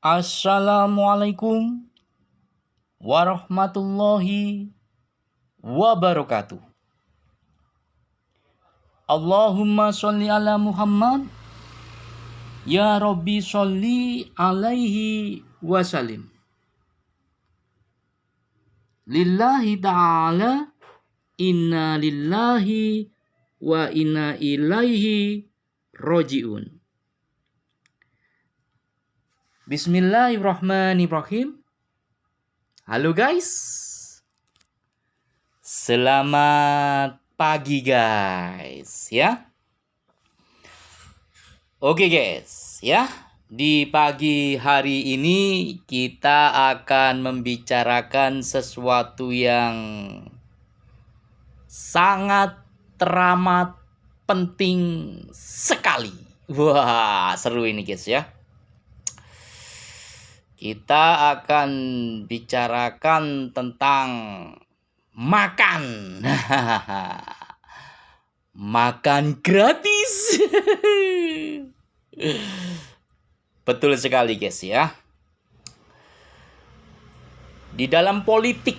Assalamualaikum warahmatullahi wabarakatuh. Allahumma sholli ala Muhammad. Ya Rabbi sholli alaihi wasallim. Lillahi ta'ala inna lillahi wa inna ilaihi roji'un. Bismillahirrahmanirrahim. Halo guys. Selamat pagi guys ya. Oke guys ya. Di pagi hari ini kita akan membicarakan sesuatu yang sangat teramat penting sekali. Wah, seru ini guys ya. Kita akan bicarakan tentang makan. Makan gratis. Betul sekali guys ya. Di dalam politik.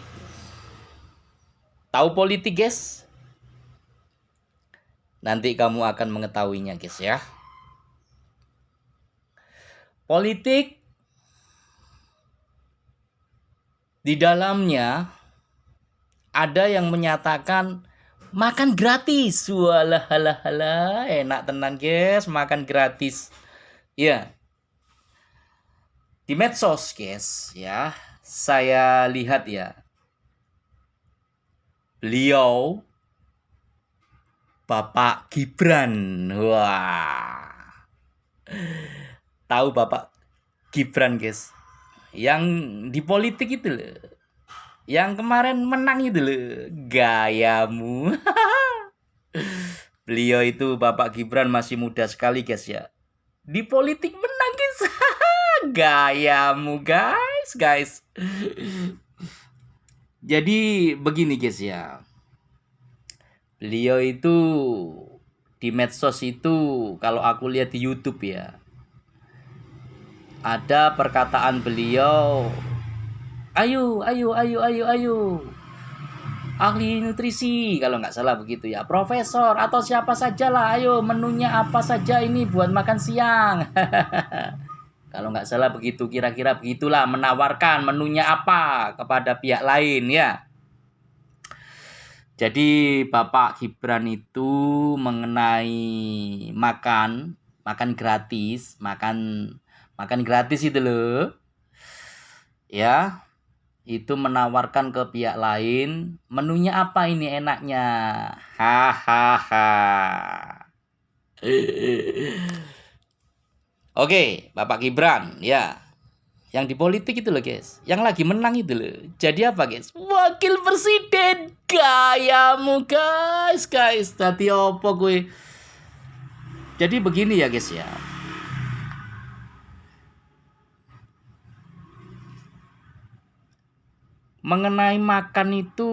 Tahu politik guys? Nanti kamu akan mengetahuinya guys ya. Politik di dalamnya ada yang menyatakan makan gratis. Walah, enak tenan guys, makan gratis. Ya. Di medsos guys ya, saya lihat ya. Beliau Bapak Gibran. Wah. Tahu Bapak Gibran guys? Yang di politik itu loh. Yang kemarin menang itu loh. Gayamu. Beliau itu Bapak Gibran masih muda sekali guys ya. Di politik menang guys. Gayamu guys. Jadi begini guys ya. Beliau itu di medsos itu kalau aku lihat di YouTube ya. Ada perkataan beliau, ayo, ahli nutrisi, kalau nggak salah begitu ya, profesor atau siapa saja lah, ayo menunya apa saja ini buat makan siang. Kalau nggak salah begitu, kira-kira begitulah, menawarkan menunya apa kepada pihak lain ya. Jadi Bapak Gibran itu mengenai makan gratis, makan gratis itu loh. Ya. Itu menawarkan ke pihak lain, menunya apa ini enaknya. Hahaha. Oke, Bapak Gibran ya. Yang di politik itu loh guys, yang lagi menang itu loh. Jadi apa guys? Wakil presiden. Gayamu guys. Tadi apa gue? Jadi begini ya guys ya. Mengenai makan itu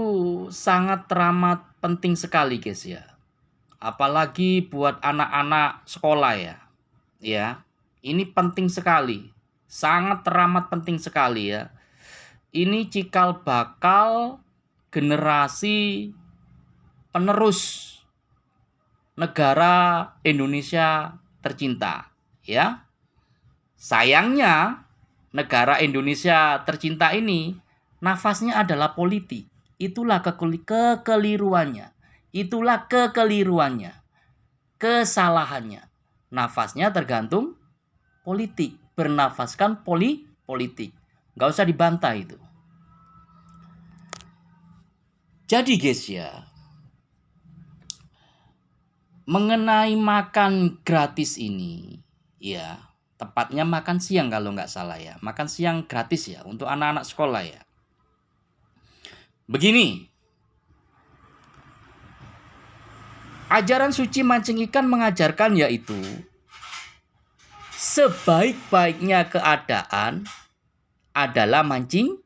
sangat teramat penting sekali guys ya. Apalagi buat anak-anak sekolah ya. Ya, ini penting sekali. Sangat teramat penting sekali ya. Ini cikal bakal generasi penerus negara Indonesia tercinta ya. Sayangnya negara Indonesia tercinta ini nafasnya adalah politik. Itulah kekeliruannya. Kesalahannya. Nafasnya tergantung politik. Bernafaskan politik. Gak usah dibantah itu. Jadi guys ya, mengenai makan gratis ini, ya, tepatnya makan siang kalau nggak salah ya. Makan siang gratis ya untuk anak-anak sekolah ya. Begini, ajaran suci mancing ikan mengajarkan yaitu sebaik-baiknya keadaan adalah mancing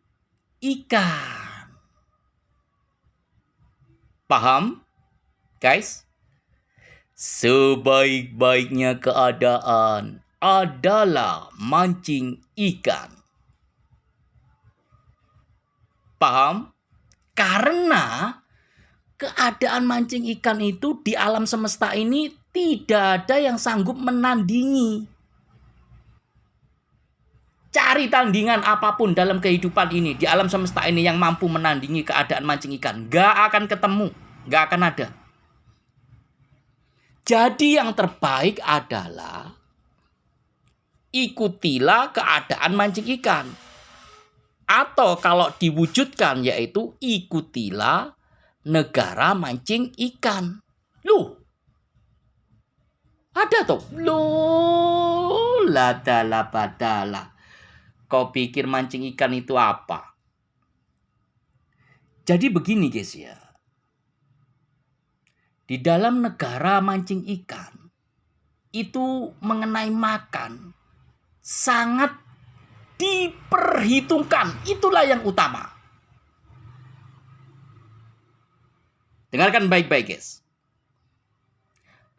ikan. Paham, guys? Sebaik-baiknya keadaan adalah mancing ikan. Paham? Karena keadaan mancing ikan itu di alam semesta ini tidak ada yang sanggup menandingi. Cari tandingan apapun dalam kehidupan ini, di alam semesta ini yang mampu menandingi keadaan mancing ikan. Gak akan ketemu, gak akan ada. Jadi yang terbaik adalah ikutilah keadaan mancing ikan. Atau kalau diwujudkan yaitu ikutilah negara mancing ikan. Loh, ada toh? Loh, ladala badala. Kau pikir mancing ikan itu apa? Jadi begini guys ya. Di dalam negara mancing ikan, itu mengenai makan sangat diperhitungkan. Itulah yang utama. Dengarkan baik-baik guys.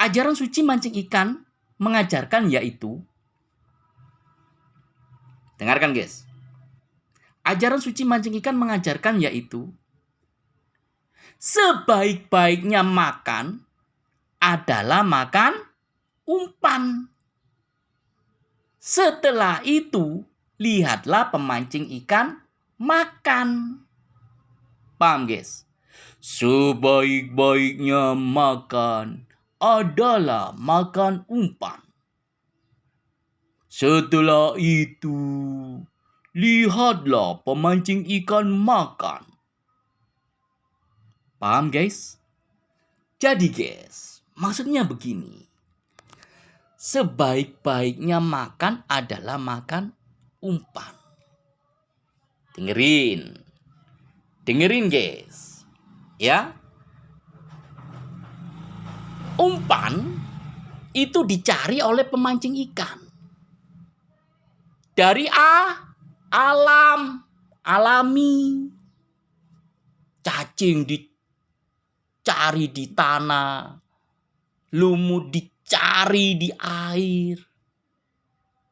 Ajaran suci mancing ikan mengajarkan yaitu, dengarkan guys. Ajaran suci mancing ikan mengajarkan yaitu, sebaik-baiknya makan adalah makan umpan. Setelah itu, lihatlah pemancing ikan makan. Paham guys? Sebaik-baiknya makan adalah makan umpan. Setelah itu, lihatlah pemancing ikan makan. Paham guys? Jadi guys, maksudnya begini. Sebaik-baiknya makan adalah makan umpan. Dengerin. Dengerin guys. Ya. Umpan itu dicari oleh pemancing ikan. Dari alami. Cacing dicari di tanah, lumut dicari di air.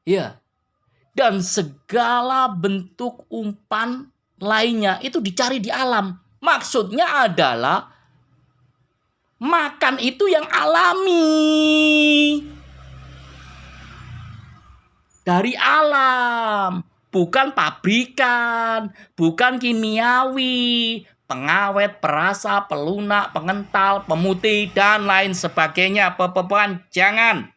Ya. Dan segala bentuk umpan lainnya itu dicari di alam. Maksudnya adalah makan itu yang alami. Dari alam, bukan pabrikan, bukan kimiawi, pengawet, perasa, pelunak, pengental, pemutih, dan lain sebagainya. Jangan.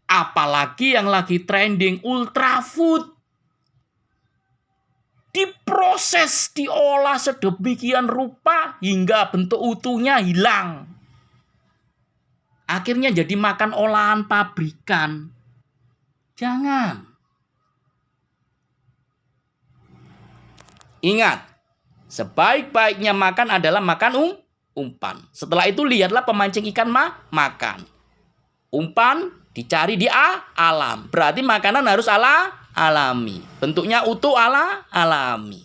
Apalagi yang lagi trending ultra food. Diproses, diolah sedemikian rupa hingga bentuk utuhnya hilang. Akhirnya jadi makan olahan pabrikan. Jangan. Ingat, sebaik-baiknya makan adalah makan umpan. Setelah itu lihatlah pemancing ikan makan. Umpan dicari di alam. Berarti makanan harus alami. Bentuknya utuh alami.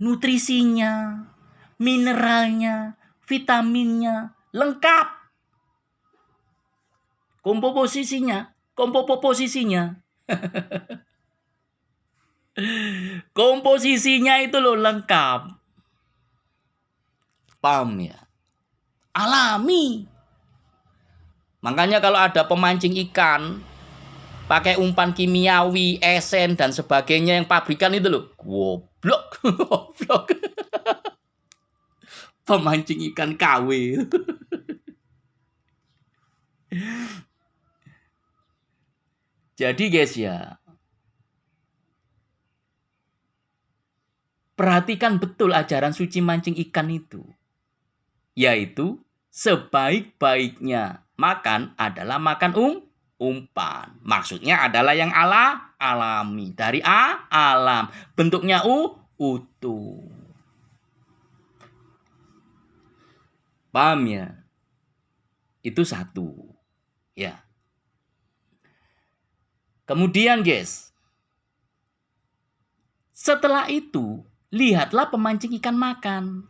Nutrisinya, mineralnya, vitaminnya lengkap. Komposisinya. Komposisinya itu loh lengkap. Paham ya? Alami. Makanya kalau ada pemancing ikan pakai umpan kimiawi, esen dan sebagainya yang pabrikan itu loh, goblok. Pemancing ikan KW. Jadi guys ya, perhatikan betul ajaran suci mancing ikan itu. Yaitu sebaik-baiknya makan adalah makan umpan. Maksudnya adalah yang alami. Dari alam. Bentuknya utuh. Paham ya? Itu satu. Ya. Kemudian guys. Setelah itu, lihatlah pemancing ikan makan.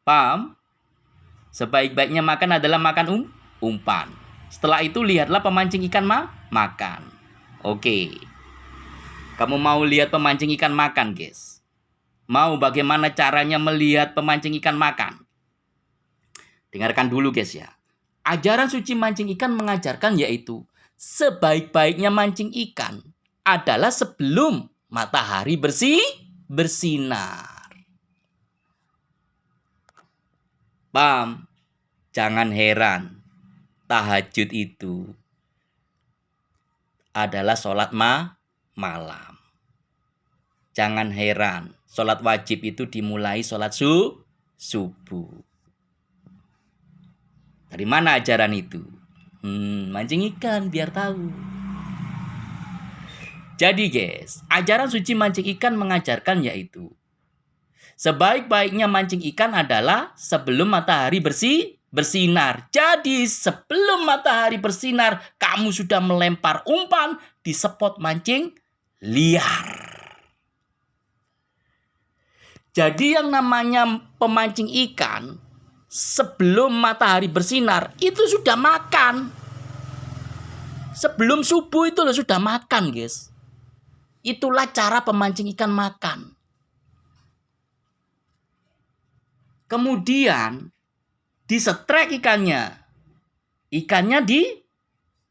Paham? Sebaik-baiknya makan adalah makan umpan. Setelah itu lihatlah pemancing ikan makan. Oke. Kamu mau lihat pemancing ikan makan, guys? Mau bagaimana caranya melihat pemancing ikan makan? Dengarkan dulu, guys ya. Ajaran suci mancing ikan mengajarkan yaitu sebaik-baiknya mancing ikan adalah sebelum matahari bersinar. Paham? Jangan heran, tahajud itu adalah sholat malam. Jangan heran, sholat wajib itu dimulai sholat subuh. Dari mana ajaran itu? Mancing ikan biar tahu. Jadi guys, ajaran suci mancing ikan mengajarkan yaitu sebaik-baiknya mancing ikan adalah sebelum matahari bersinar. Jadi sebelum matahari bersinar, kamu sudah melempar umpan di spot mancing liar. Jadi yang namanya pemancing ikan sebelum matahari bersinar itu sudah makan. Sebelum subuh itu sudah makan, guys. Itulah cara pemancing ikan makan. Kemudian disetrek ikannya. Ikannya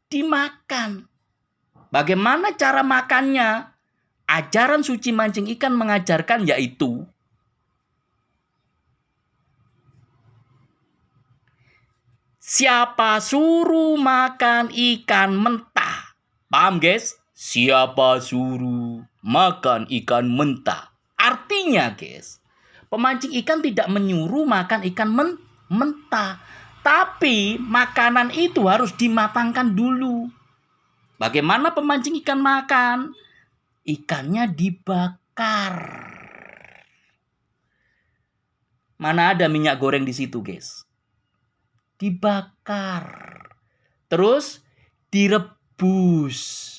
dimakan. Bagaimana cara makannya? Ajaran suci mancing ikan mengajarkan yaitu siapa suruh makan ikan mentah. Paham, guys? Siapa suruh makan ikan mentah? Artinya, guys, pemancing ikan tidak menyuruh makan ikan mentah. Tapi makanan itu harus dimatangkan dulu. Bagaimana pemancing ikan makan? Ikannya dibakar. Mana ada minyak goreng di situ, guys? Dibakar. Terus direbus.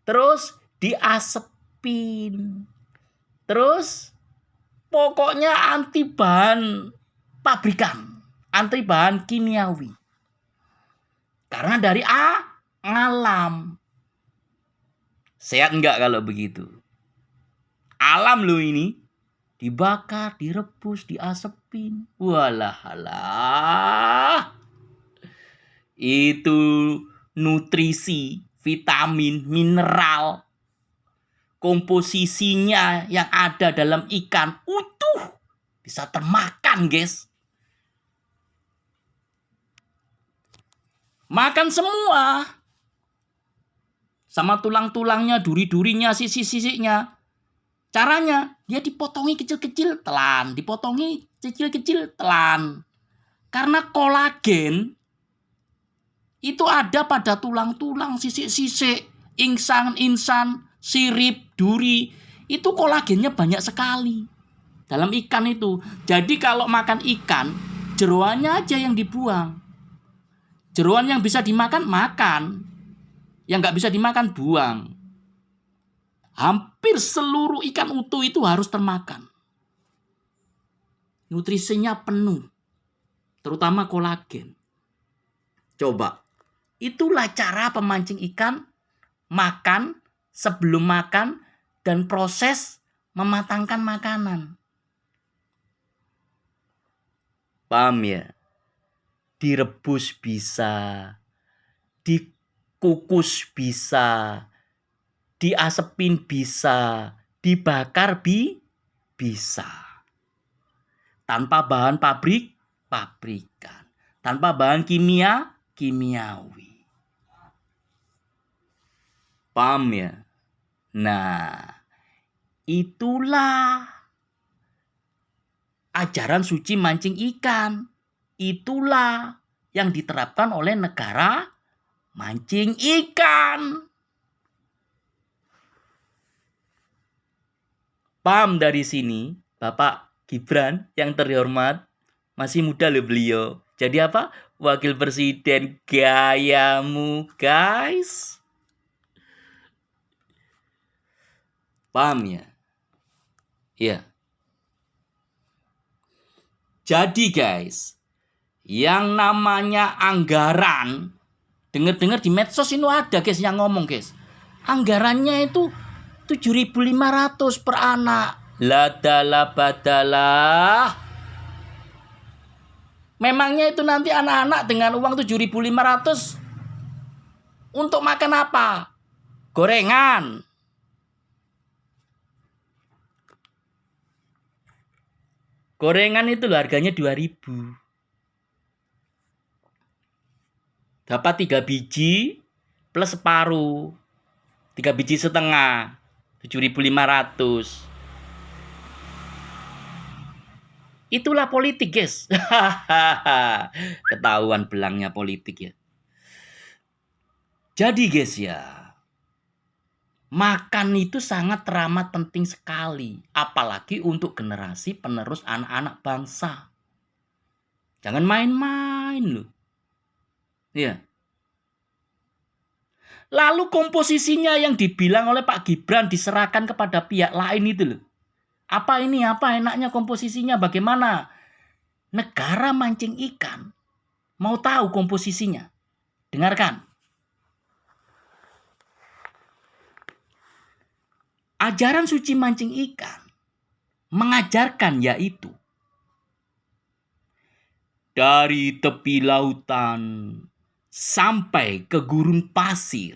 Terus diasepin. Terus pokoknya anti bahan pabrikan, anti bahan kimiawi. Karena dari alam. Sehat enggak kalau begitu? Alam loh ini. Dibakar, direbus, diasepin. Walah. Itu nutrisi, vitamin, mineral, komposisinya yang ada dalam ikan utuh bisa termakan, guys. Makan semua. Sama tulang-tulangnya, duri-durinya, sisi-sisinya. Caranya, dia dipotongi kecil-kecil, telan. Dipotongi kecil-kecil, telan. Karena kolagen itu ada pada tulang-tulang, sisik-sisik, insan, sirip, duri. Itu kolagennya banyak sekali dalam ikan itu. Jadi kalau makan ikan, jeroannya aja yang dibuang. Jeroan yang bisa dimakan, makan. Yang nggak bisa dimakan, buang. Hampir seluruh ikan utuh itu harus termakan. Nutrisinya penuh. Terutama kolagen. Coba. Itulah cara pemancing ikan makan, sebelum makan, dan proses mematangkan makanan. Paham ya? Direbus bisa, dikukus bisa, diasepin bisa, dibakar bisa. Tanpa bahan pabrikan. Tanpa bahan kimiawi. Paham ya? Nah, itulah ajaran suci mancing ikan. Itulah yang diterapkan oleh negara mancing ikan. Paham dari sini, Bapak Gibran yang terhormat, masih muda loh beliau. Jadi apa? Wakil Presiden gayamu, guys. Paham ya? Iya. Jadi guys, Yang namanya anggaran, dengar-dengar di medsos ini ada guys yang ngomong guys. Anggarannya itu 7.500 per anak. Ladalah badalah. Memangnya itu nanti anak-anak dengan uang 7.500 untuk makan apa? Gorengan. Gorengan itu loh harganya 2.000. Dapat 3 biji plus separuh. 3 biji setengah. 7.500. Itulah politik, guys. Ketahuan belangnya politik ya. Jadi guys ya, makan itu sangat teramat penting sekali. Apalagi untuk generasi penerus anak-anak bangsa. Jangan main-main loh. Ya. Lalu komposisinya yang dibilang oleh Pak Gibran diserahkan kepada pihak lain itu loh. Apa ini? Apa enaknya komposisinya? Bagaimana? Negara mancing ikan. Mau tahu komposisinya? Dengarkan. Ajaran suci mancing ikan mengajarkan yaitu dari tepi lautan sampai ke gurun pasir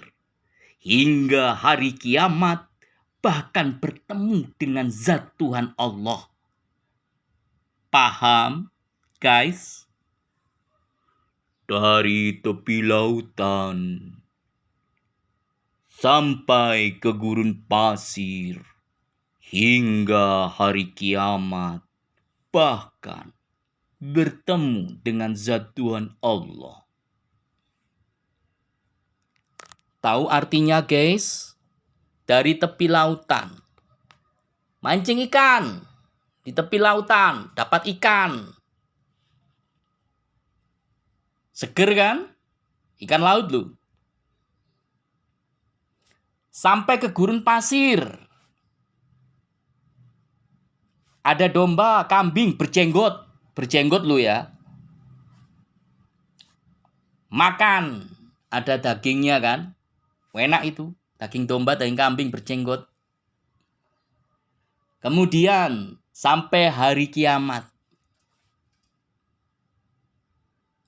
hingga hari kiamat, bahkan bertemu dengan zat Tuhan Allah. Paham, guys? Dari tepi lautan sampai ke gurun pasir hingga hari kiamat, bahkan bertemu dengan zat Tuhan Allah. Tahu artinya guys? Dari tepi lautan. Mancing ikan. Di tepi lautan dapat ikan. Seger kan? Ikan laut loh. Sampai ke gurun pasir. Ada domba, kambing, berjenggot. Berjenggot lo ya. Makan. Ada dagingnya kan. Enak itu. Daging domba, daging kambing, berjenggot. Kemudian sampai hari kiamat.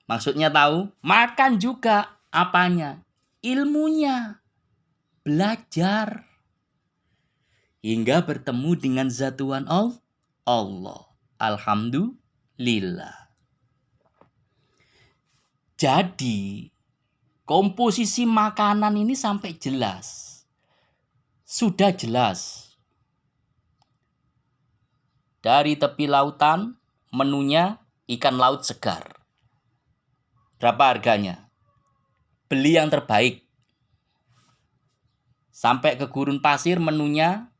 Maksudnya tahu? Makan juga apanya? Ilmunya. Belajar. Hingga bertemu dengan zat Tuhan Allah. Alhamdulillah. Jadi, komposisi makanan ini sampai jelas. Sudah jelas. Dari tepi lautan, menunya ikan laut segar. Berapa harganya? Beli yang terbaik. Sampai ke gurun pasir, menunya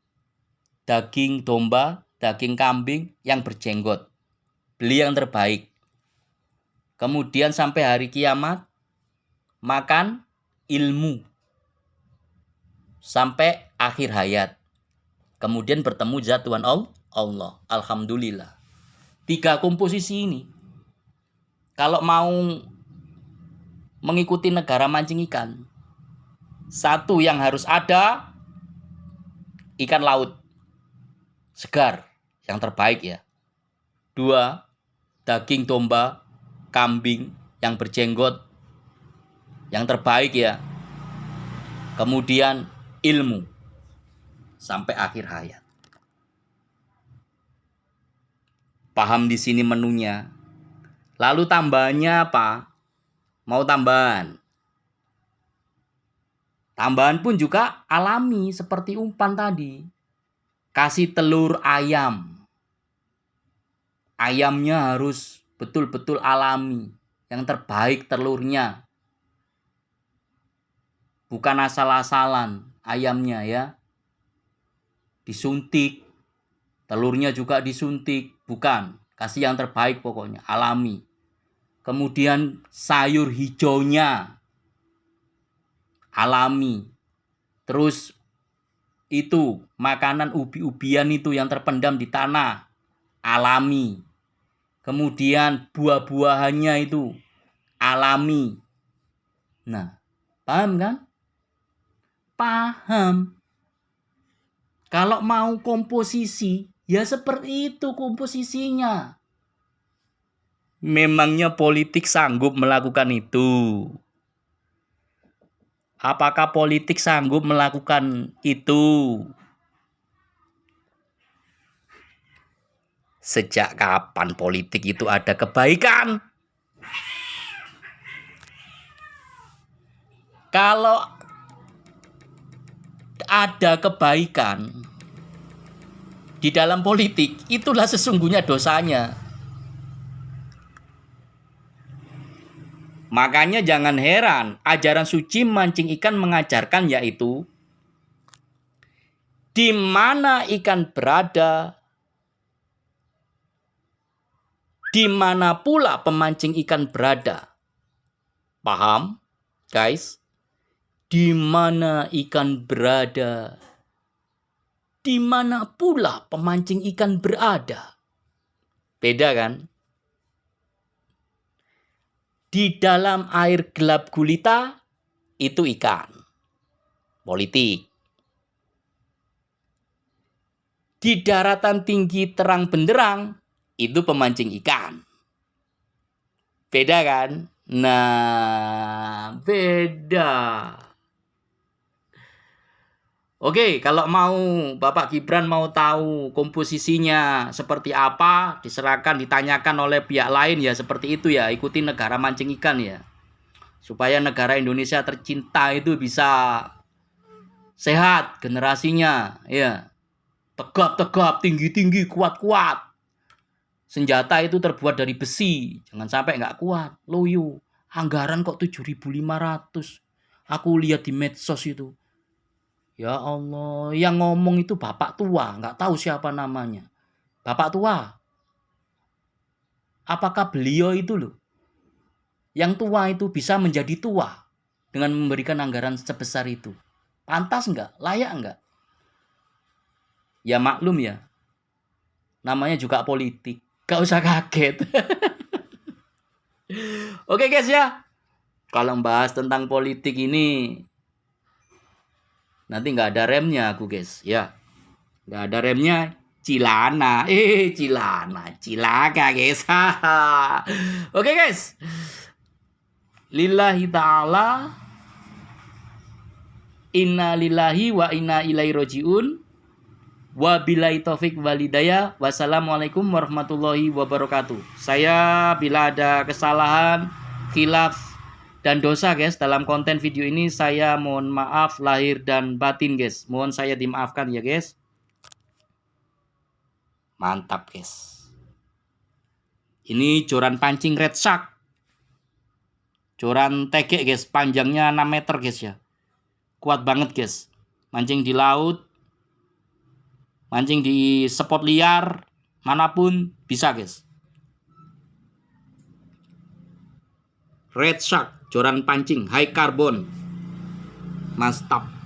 daging domba, daging kambing yang berjenggot. Beli yang terbaik. Kemudian sampai hari kiamat, makan ilmu. Sampai akhir hayat. Kemudian bertemu zat Tuhan Allah. Alhamdulillah. 3 komposisi ini. Kalau mau mengikuti negara mancing ikan, 1 yang harus ada, ikan laut. Segar. Yang terbaik ya. 2, daging domba, kambing yang berjenggot. Yang terbaik ya. Kemudian ilmu. Sampai akhir hayat. Paham di sini menunya. Lalu tambahannya apa? Mau tambahan? Tambahan pun juga alami seperti umpan tadi. Kasih telur ayam. Ayamnya harus betul-betul alami. Yang terbaik telurnya. Bukan asal-asalan ayamnya ya. Disuntik. Telurnya juga disuntik. Bukan. Kasih yang terbaik pokoknya. Alami. Kemudian sayur hijaunya. Alami. Terus itu makanan ubi-ubian itu yang terpendam di tanah. Alami. kemudian buah-buahannya itu alami. Nah, paham kan? Paham. Kalau mau komposisi, ya seperti itu komposisinya. Memangnya politik sanggup melakukan itu? Apakah politik sanggup melakukan itu? Sejak kapan politik itu ada kebaikan? Kalau ada kebaikan di dalam politik, itulah sesungguhnya dosanya. Makanya jangan heran, ajaran suci mancing ikan mengajarkan yaitu di mana ikan berada, di mana pula pemancing ikan berada. Paham, guys? Di mana ikan berada, di mana pula pemancing ikan berada. Beda kan? Di dalam air gelap gulita, itu ikan. Politik. Di daratan tinggi terang benderang, itu pemancing ikan. Beda kan? Nah, beda. Oke, kalau mau Bapak Gibran mau tahu komposisinya seperti apa, diserahkan, ditanyakan oleh pihak lain ya seperti itu ya. Ikuti negara mancing ikan ya. Supaya negara Indonesia tercinta itu bisa sehat generasinya ya. Tegap-tegap, tinggi-tinggi, kuat-kuat. Senjata itu terbuat dari besi. Jangan sampai nggak kuat. Loyo, anggaran kok 7.500. Aku lihat di medsos itu. Ya Allah, yang ngomong itu bapak tua, nggak tahu siapa namanya. Bapak tua. Apakah beliau itu loh, yang tua itu bisa menjadi tua dengan memberikan anggaran sebesar itu? Pantas nggak? Layak nggak? Ya maklum ya, namanya juga politik. Gak usah kaget. Oke guys ya, kalau bahas tentang politik ini, nanti nggak ada remnya aku guys ya. Nggak ada remnya. Cilana, cilaka guys. Oke guys, lillahi ta'ala, inna lillahi wa inna ilaihi roji'un, wabillahi taufik walhidayah, wassalamualaikum warahmatullahi wabarakatuh. Saya bila ada kesalahan, khilaf dan dosa guys dalam konten video ini, saya mohon maaf lahir dan batin guys. Mohon saya dimaafkan ya guys. Mantap guys. Ini joran pancing red shark. Joran tegek guys, panjangnya 6 meter guys ya. Kuat banget guys. Mancing di laut, mancing di spot liar, manapun bisa guys. Red shark, joran pancing high carbon. Mantap.